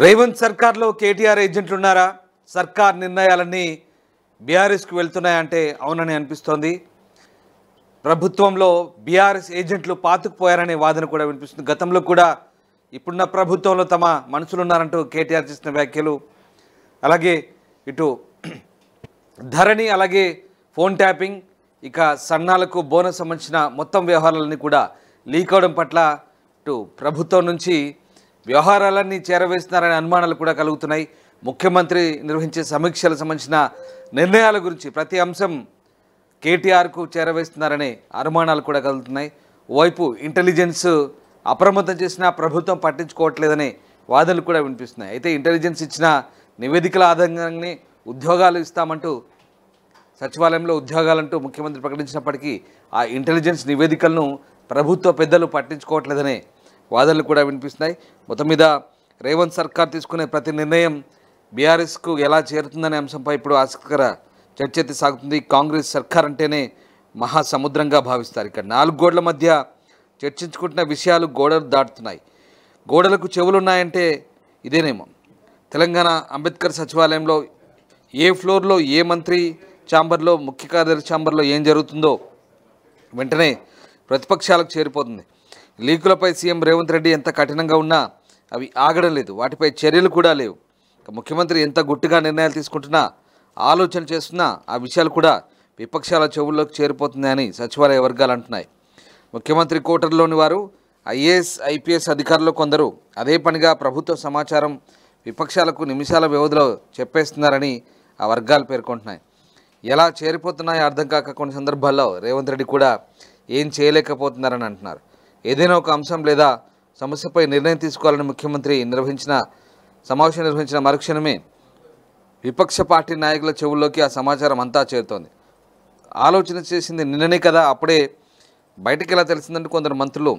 రేవంత్ సర్కార్లో కేటీఆర్ ఏజెంట్లు ఉన్నారా? సర్కార్ నిర్ణయాలన్నీ బీఆర్ఎస్కు వెళ్తున్నాయంటే అవునని అనిపిస్తోంది. ప్రభుత్వంలో బీఆర్ఎస్ ఏజెంట్లు పాతుకుపోయారనే వాదన కూడా వినిపిస్తుంది. గతంలో కూడా ఇప్పుడున్న ప్రభుత్వంలో తమ మనుషులు ఉన్నారంటూ కేటీఆర్ చేసిన వ్యాఖ్యలు, అలాగే ఇటు ధరణి, అలాగే ఫోన్ ట్యాపింగ్, ఇక సన్నాలకు బోనస్ సంబంధించిన మొత్తం వ్యవహారాలన్నీ కూడా లీక్ అవడం పట్ల ఇటు ప్రభుత్వం నుంచి వ్యవహారాలన్నీ చేరవేస్తున్నారనే అనుమానాలు కూడా కలుగుతున్నాయి. ముఖ్యమంత్రి నిర్వహించే సమీక్షలకు సంబంధించిన నిర్ణయాల గురించి ప్రతి అంశం కేటీఆర్కు చేరవేస్తున్నారనే అనుమానాలు కూడా కలుగుతున్నాయి. ఓవైపు ఇంటెలిజెన్స్ అప్రమత్తం చేసినా ప్రభుత్వం పట్టించుకోవట్లేదనే వాదనలు కూడా వినిపిస్తున్నాయి. అయితే ఇంటెలిజెన్స్ ఇచ్చిన నివేదికల ఆధారంగానే ఉద్యోగాలు ఇస్తామంటూ సచివాలయంలో ఉద్యోగాలంటూ ముఖ్యమంత్రి ప్రకటించినప్పటికీ ఆ ఇంటెలిజెన్స్ నివేదికలను ప్రభుత్వ పెద్దలు పట్టించుకోవట్లేదనే వాదనలు కూడా వినిపిస్తున్నాయి. మొత్తం మీద రేవంత్ సర్కార్ తీసుకునే ప్రతి నిర్ణయం బీఆర్ఎస్కు ఎలా చేరుతుందనే అంశంపై ఇప్పుడు ఆసక్తికర చర్చ అయితే సాగుతుంది. కాంగ్రెస్ సర్కార్ అంటేనే మహాసముద్రంగా భావిస్తారు. ఇక్కడ 4 గోడల మధ్య చర్చించుకుంటున్న విషయాలు గోడలు దాటుతున్నాయి. గోడలకు చెవులున్నాయంటే ఇదేనేమో. తెలంగాణ అంబేద్కర్ సచివాలయంలో ఏ ఫ్లోర్లో ఏ మంత్రి ఛాంబర్లో, ముఖ్య కార్యదర్శి ఛాంబర్లో ఏం జరుగుతుందో వెంటనే ప్రతిపక్షాలకు చేరిపోతుంది. లీకులపై సీఎం రేవంత్ రెడ్డి ఎంత కఠినంగా ఉన్నా అవి ఆగడం లేదు. వాటిపై చర్యలు కూడా లేవు. ముఖ్యమంత్రి ఎంత గుట్టుగా నిర్ణయాలు తీసుకుంటున్నా, ఆలోచన చేస్తున్నా ఆ విషయాలు కూడా విపక్షాల చెవుల్లోకి చేరిపోతున్నాయని సచివాలయ వర్గాలు అంటున్నాయి. ముఖ్యమంత్రి కోటర్లోని వారు ఐఏఎస్, ఐపీఎస్ అధికారులు కొందరు అదే పనిగా ప్రభుత్వ సమాచారం విపక్షాలకు నిమిషాల వ్యవధిలో చెప్పేస్తున్నారని ఆ వర్గాలు పేర్కొంటున్నాయి. ఎలా చేరిపోతున్నాయో అర్థం కాక కొన్ని సందర్భాల్లో రేవంత్ రెడ్డి కూడా ఏం చేయలేకపోతున్నారని అంటున్నారు. ఏదైనా ఒక అంశం లేదా సమస్యపై నిర్ణయం తీసుకోవాలని ముఖ్యమంత్రి సమావేశం నిర్వహించిన మరుక్షణమే విపక్ష పార్టీ నాయకుల చెవుల్లోకి ఆ సమాచారం అంతా చేరుతోంది. ఆలోచన చేసింది నిన్ననే కదా, అప్పుడే బయటికి ఎలా తెలిసిందంటే కొందరు మంత్రులు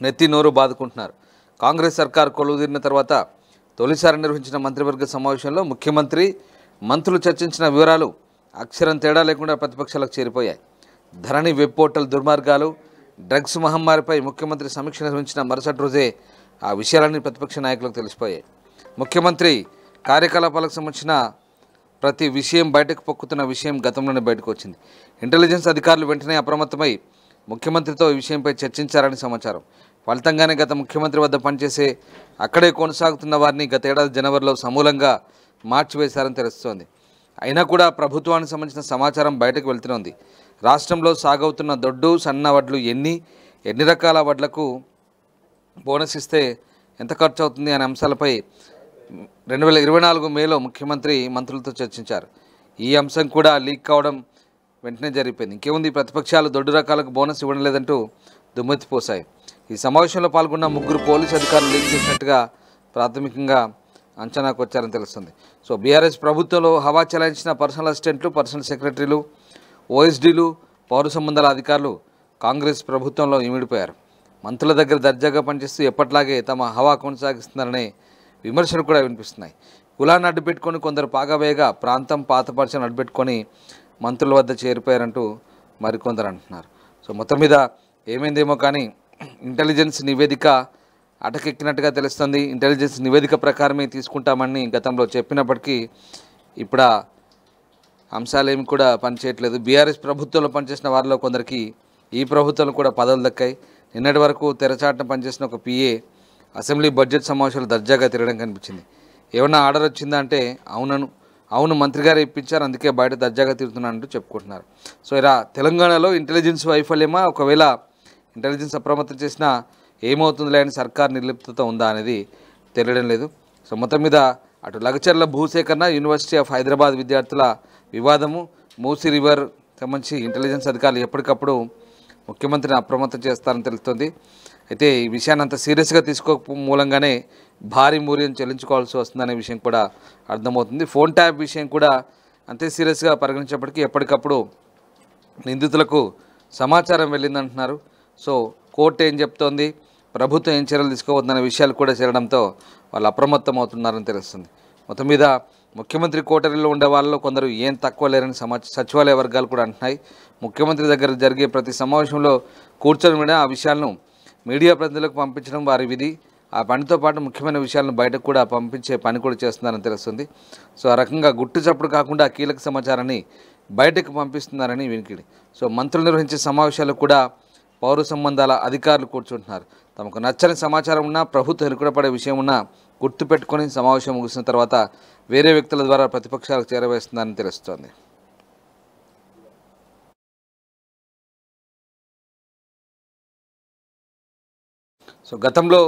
నెత్తి నోరు బాదుకుంటున్నారు. కాంగ్రెస్ సర్కార్ కొలువుదీరిన తర్వాత తొలిసారి నిర్వహించిన మంత్రివర్గ సమావేశంలో ముఖ్యమంత్రి, మంత్రులు చర్చించిన వివరాలు అక్షరం తేడా లేకుండా ప్రతిపక్షాలకు చేరిపోయాయి. ధరణి వెబ్ పోర్టల్ దుర్మార్గాలు, డ్రగ్స్ మహమ్మారిపై ముఖ్యమంత్రి సమీక్ష నిర్వహించిన మరుసటి రోజే ఆ విషయాలన్నీ ప్రతిపక్ష నాయకులకు తెలిసిపోయాయి. ముఖ్యమంత్రి కార్యకలాపాలకు సంబంధించిన ప్రతి విషయం బయటకు పొక్కుతున్న విషయం గతంలోనే బయటకు వచ్చింది. ఇంటెలిజెన్స్ అధికారులు వెంటనే అప్రమత్తమై ముఖ్యమంత్రితో ఈ విషయంపై చర్చించారని సమాచారం. ఫలితంగానే గత ముఖ్యమంత్రి వద్ద పనిచేసే, అక్కడే కొనసాగుతున్న వారిని గత ఏడాది జనవరిలో సమూలంగా మార్చివేశారని తెలుస్తోంది. అయినా కూడా ప్రభుత్వానికి సంబంధించిన సమాచారం బయటకు వెళ్తూనే రాష్ట్రంలో సాగవుతున్న దొడ్డు, సన్న వడ్లు ఎన్ని రకాల వడ్లకు బోనస్ ఇస్తే ఎంత ఖర్చు అవుతుంది అనే అంశాలపై 2024 మేలో ముఖ్యమంత్రి మంత్రులతో చర్చించారు. ఈ అంశం కూడా లీక్ కావడం వెంటనే జరిగిపోయింది. ఇంకేముంది, ప్రతిపక్షాలు దొడ్డు రకాలకు బోనస్ ఇవ్వడం లేదంటూ దుమ్మెత్తిపోశాయి. ఈ సమావేశంలో పాల్గొన్న 3 పోలీసు అధికారులు లీక్ చేసినట్టుగా ప్రాథమికంగా అంచనాకు వచ్చారని తెలుస్తుంది. సో బీఆర్ఎస్ ప్రభుత్వంలో హవా చెలాయించిన పర్సనల్ అసిస్టెంట్లు, పర్సనల్ సెక్రటరీలు, ఓఎస్డీలు, పౌర సంబంధాల అధికారులు కాంగ్రెస్ ప్రభుత్వంలో ఇమిడిపోయారు. మంత్రుల దగ్గర దర్జాగా పనిచేస్తూ ఎప్పట్లాగే తమ హవా కొనసాగిస్తున్నారనే విమర్శలు కూడా వినిపిస్తున్నాయి. కులాన్ని అడ్డుపెట్టుకొని కొందరు పాగవేగా ప్రాంతం, పాతపరిచయం అడ్డుపెట్టుకొని మంత్రుల వద్ద చేరిపోయారంటూ మరికొందరు అంటున్నారు. సో మొత్తం మీద ఏమైందేమో కానీ ఇంటెలిజెన్స్ నివేదిక అటకెక్కినట్టుగా తెలుస్తుంది. ఇంటెలిజెన్స్ నివేదిక ప్రకారమే తీసుకుంటామని గతంలో చెప్పినప్పటికీ ఇప్పుడు అంశాలు ఏమి కూడా పనిచేయట్లేదు. బీఆర్ఎస్ ప్రభుత్వంలో పనిచేసిన వారిలో కొందరికి ఈ ప్రభుత్వంలో కూడా పదవులు దక్కాయి. నిన్నటి వరకు తెరచాటున పనిచేసిన ఒక పిఏ అసెంబ్లీ బడ్జెట్ సమావేశాలు దర్జాగా తిరగడం కనిపించింది. ఏమన్నా ఆర్డర్ వచ్చిందా అంటే అవును మంత్రి గారు ఇప్పించారు, అందుకే బయట దర్జాగా తిరుగుతున్నానంటూ చెప్పుకుంటున్నారు. సో ఇలా తెలంగాణలో ఇంటెలిజెన్స్ వైఫల్యమా, ఒకవేళ ఇంటెలిజెన్స్ అప్రమత్తం చేసినా ఏమవుతుందిలే అని సర్కార్ నిర్లిప్తత ఉందా అనేది తెలియడం లేదు. సో మొత్తం మీద అటు లగచర్ల భూసేకరణ, యూనివర్సిటీ ఆఫ్ హైదరాబాద్ విద్యార్థుల వివాదము, మూసీ రివర్ సంబంధించి ఇంటెలిజెన్స్ అధికారులు ఎప్పటికప్పుడు ముఖ్యమంత్రిని అప్రమత్తం చేస్తారని తెలుస్తుంది. అయితే ఈ విషయాన్ని అంత సీరియస్గా తీసుకోక మూలంగానే భారీ మూల్యం చెల్లించుకోవాల్సి వస్తుందనే విషయం కూడా అర్థమవుతుంది. ఫోన్ ట్యాప్ విషయం కూడా అంతే సీరియస్గా పరిగణించేప్పటికీ ఎప్పటికప్పుడు నిందితులకు సమాచారం వెళ్ళిందంటున్నారు. సో కోర్టు ఏం చెప్తోంది, ప్రభుత్వం ఏం చర్యలు తీసుకోవద్దనే విషయాలు కూడా చేరడంతో వాళ్ళు అప్రమత్తం అవుతున్నారని తెలుస్తుంది. మొత్తం మీద ముఖ్యమంత్రి కోటరీలో ఉండే వాళ్ళలో కొందరు ఏం తక్కువ లేరని సచివాలయ వర్గాలు కూడా అంటున్నాయి. ముఖ్యమంత్రి దగ్గర జరిగే ప్రతి సమావేశంలో కూర్చొని ఆ విషయాలను మీడియా ప్రతినిధులకు పంపించడం వారి విధి. ఆ పనితో పాటు ముఖ్యమైన విషయాలను బయటకు కూడా పంపించే పని కూడా చేస్తున్నారని తెలుస్తుంది. సో ఆ రకంగా గుట్టు చప్పుడు కాకుండా కీలక సమాచారాన్ని బయటకు పంపిస్తున్నారని వినికిడి. సో మంత్రులు నిర్వహించే సమావేశాలు కూడా పౌర సంబంధాల అధికారులు కూర్చుంటున్నారు. తమకు నచ్చని సమాచారం ఉన్నా, ప్రభుత్వం ఎలుకడపడే విషయం ఉన్నా గుర్తుపెట్టుకొని సమావేశం ముగిసిన తర్వాత వేరే వ్యక్తుల ద్వారా ప్రతిపక్షాలకు చేరవేస్తుందని తెలుస్తోంది. సో గతంలో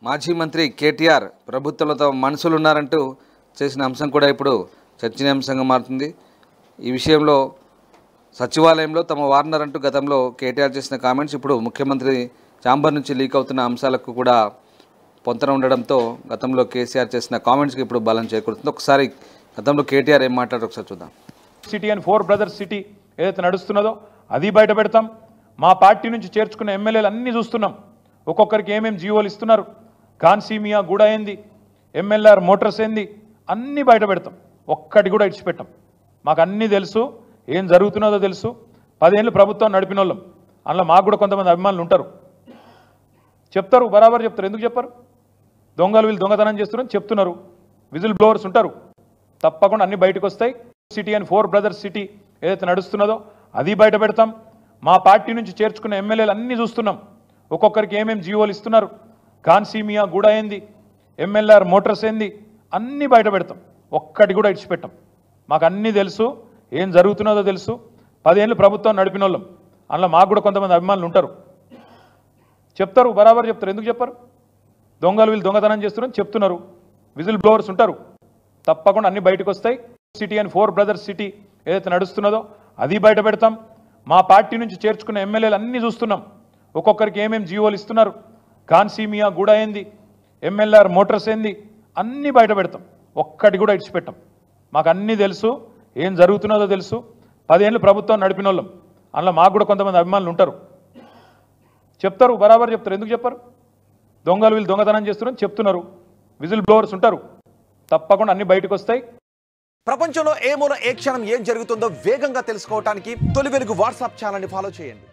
మాజీ మంత్రి కేటీఆర్ ప్రభుత్వంలో తమ మనుషులు ఉన్నారంటూ చేసిన అంశం కూడా ఇప్పుడు చర్చనీయాంశంగా మారుతుంది. ఈ విషయంలో సచివాలయంలో తమ వార్నర్ అంటూ గతంలో కేటీఆర్ చేసిన కామెంట్స్ ఇప్పుడు ముఖ్యమంత్రి ఛాంబర్ నుంచి లీక్ అవుతున్న అంశాలకు కూడా పొంతన ఉండడంతో గతంలో కేసీఆర్ చేసిన కామెంట్స్కి ఇప్పుడు బలం చేకూరుతుంది. ఒకసారి గతంలో కేటీఆర్ ఏం మాట్లాడారు ఒకసారి చూద్దాం. సిటీ అండ్ 4 బ్రదర్స్ సిటీ ఏదైతే నడుస్తున్నదో అది బయట పెడతాం. మా పార్టీ నుంచి చేర్చుకున్న ఎమ్మెల్యేలు అన్నీ చూస్తున్నాం. ఒక్కొక్కరికి ఏమేమి జీవోలు ఇస్తున్నారు, కాన్సీమియా గూడ ఏంది, MLR మోటార్స్ ఏంది, అన్నీ బయట పెడతాం. ఒక్కటి కూడా ఇడిచిపెట్టాం. మాకు అన్నీ తెలుసు, ఏం జరుగుతున్నదో తెలుసు. 10 ఏళ్ళు ప్రభుత్వం నడిపిన వాళ్ళం. అందులో మాకు కూడా కొంతమంది అభిమానులు ఉంటారు, చెప్తారు, బరాబర్ చెప్తారు. ఎందుకు చెప్పారు? దొంగలు వీళ్ళు దొంగతనం చేస్తున్నారని చెప్తున్నారు. విజిల్ బ్లోవర్స్ ఉంటారు, తప్పకుండా అన్నీ బయటకు వస్తాయి. సిటీ అండ్ 4 బ్రదర్స్ సిటీ ఏదైతే నడుస్తున్నదో అది బయట పెడతాం. మా పార్టీ నుంచి చేర్చుకున్న ఎమ్మెల్యేలు అన్నీ చూస్తున్నాం. ఒక్కొక్కరికి ఏమేమి జీవోలు ఇస్తున్నారు, కాన్సీమియా గూడ ఏంది, MLR మోటార్స్ ఏంది, అన్నీ బయట పెడతాం. ఒక్కటి కూడా ఇడిచిపెట్టాం. మాకు అన్నీ తెలుసు, ఏం జరుగుతున్నదో తెలుసు. 10 ఏళ్ళు ప్రభుత్వం నడిపిన వాళ్ళం. అందులో మాకు కూడా కొంతమంది అభిమానులు ఉంటారు, చెప్తారు, బరాబర్ చెప్తారు. ఎందుకు చెప్పారు? దొంగలు వీళ్ళు దొంగతనం చేస్తున్నారని చెప్తున్నారు. విజిల్ బ్లోవర్స్ ఉంటారు, తప్పకుండా అన్నీ బయటకు వస్తాయి. సిటీ అండ్ 4 బ్రదర్స్ సిటీ ఏదైతే నడుస్తున్నదో అది బయట పెడతాం. మా పార్టీ నుంచి చేర్చుకున్న ఎమ్మెల్యేలు అన్నీ చూస్తున్నాం. ఒక్కొక్కరికి ఏమేమి జీవోలు ఇస్తున్నారు, కాన్సీమియా గూడ ఏంది, MLR మోటార్స్ ఏంది, అన్నీ బయట పెడతాం. ఒక్కటి కూడా ఇడిచిపెట్టాం. మాకు అన్నీ తెలుసు, ఏం జరుగుతున్నదో తెలుసు. 10 ఏళ్ళు ప్రభుత్వం నడిపిన వాళ్ళం. అందులో మాకు కూడా కొంతమంది అభిమానులు ఉంటారు, చెప్తారు, బరాబర్ చెప్తారు. ఎందుకు చెప్పారు? దొంగలు వీళ్ళు దొంగతనం చేస్తున్నారని చెప్తున్నారు. విజిల్ బ్లోవర్స్ ఉంటారు, తప్పకుండా అన్నీ బయటకు వస్తాయి. ప్రపంచంలో ఏ మూల ఏ క్షణం ఏం జరుగుతుందో వేగంగా తెలుసుకోవడానికి తొలి వెలుగు వాట్సాప్ ఛానల్ని ఫాలో చేయండి.